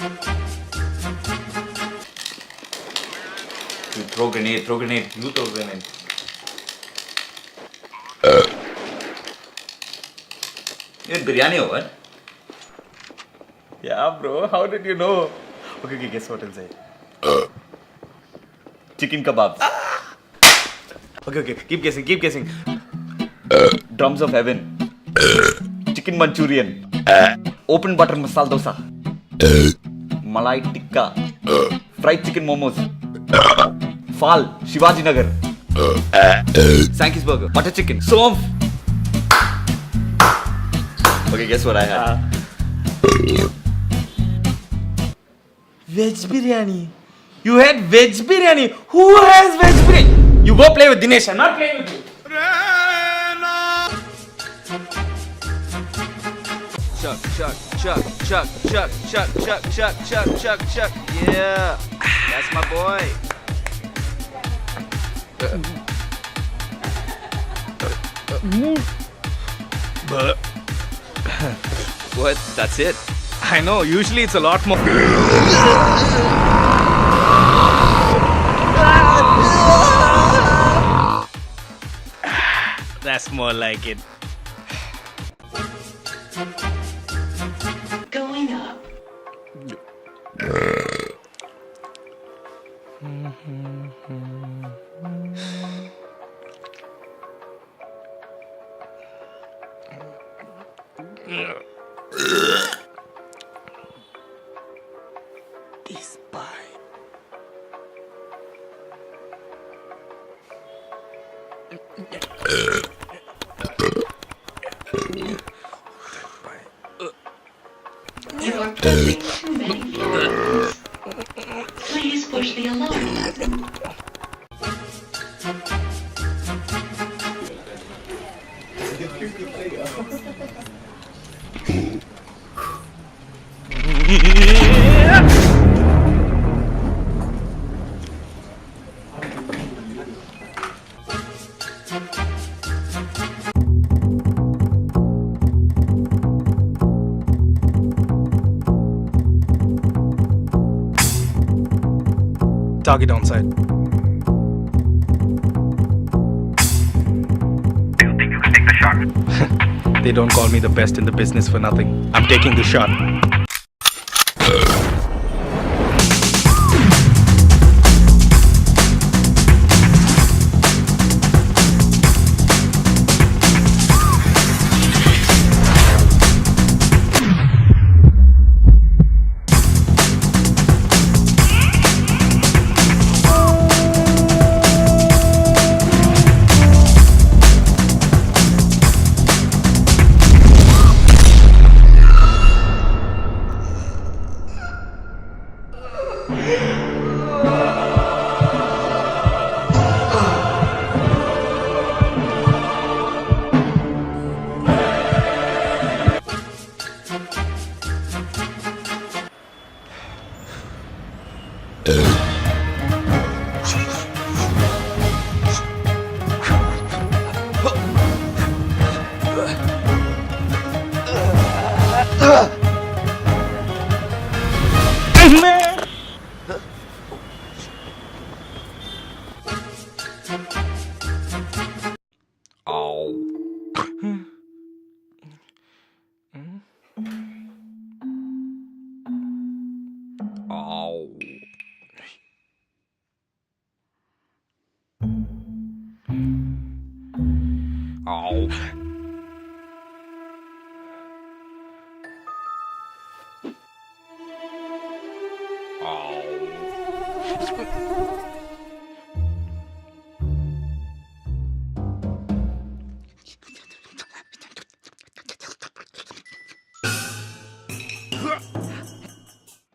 You throw grenade, you throw grenade. You had biryani or what? Yeah, bro. How did you know? Okay, guess what I'll say. Chicken kebabs. Okay, keep guessing. Drums of heaven. Chicken Manchurian. Open butter masala dosa. Malai tikka. Fried chicken momos. Fal, Shivaji Nagar. Sankey's burger. Butter chicken. Somf. Okay, guess what I had? Veg biryani. You had veg biryani. Who has veg biryani? You go play with Dinesh. I'm not playing with you. Chuck. Yeah, that's my boy. What? That's it? I know. Usually it's a lot more. That's more like it. Going up. This pie. You are pressing too many buttons. Please push the alarm. Target on side. Do you think you can take the shot? They don't call me the best in the business for nothing. I'm taking the shot.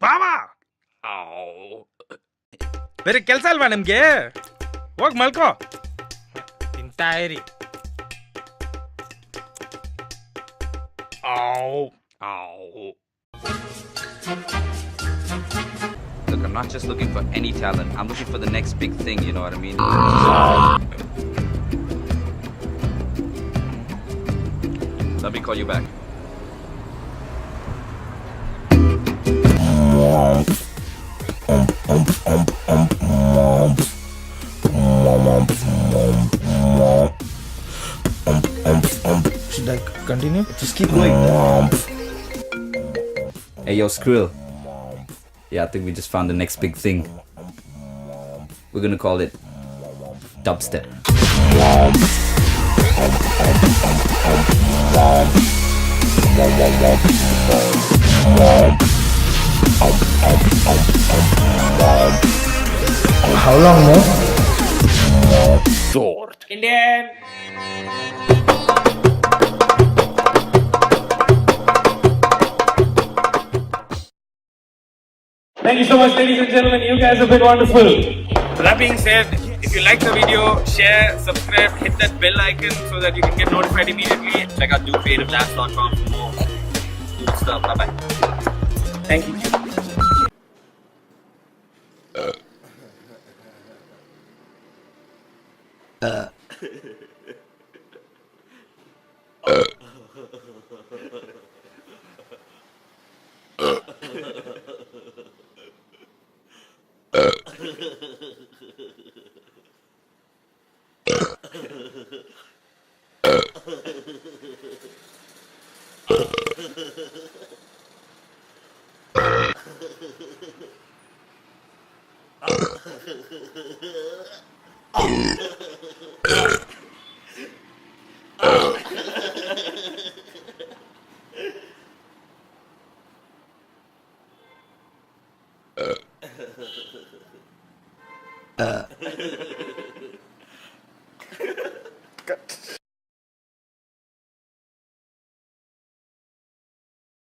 ಬಾವಾ ಬೇರೆ ಕೆಲಸ ಅಲ್ವಾ ನಿಮ್ಗೆ? ಹೋಗಿ ಮಲ್ಕೋ. ತಿಂತಾ ಇರಿ. Look, I'm not just looking for any talent. I'm looking for the next big thing, you know what I mean? Let me call you back. Should I continue? Just keep going. Hey, yo, Skrill. Yeah, I think we just found the next big thing. We're gonna call it dubstep. How long more? Indian. Thank you so much, ladies and gentlemen. You guys have been wonderful. That being said, if you like the video, share, subscribe, hit that bell icon so that you can get notified immediately. Check out docreativelash.com for more cool stuff. Bye bye. Thank you.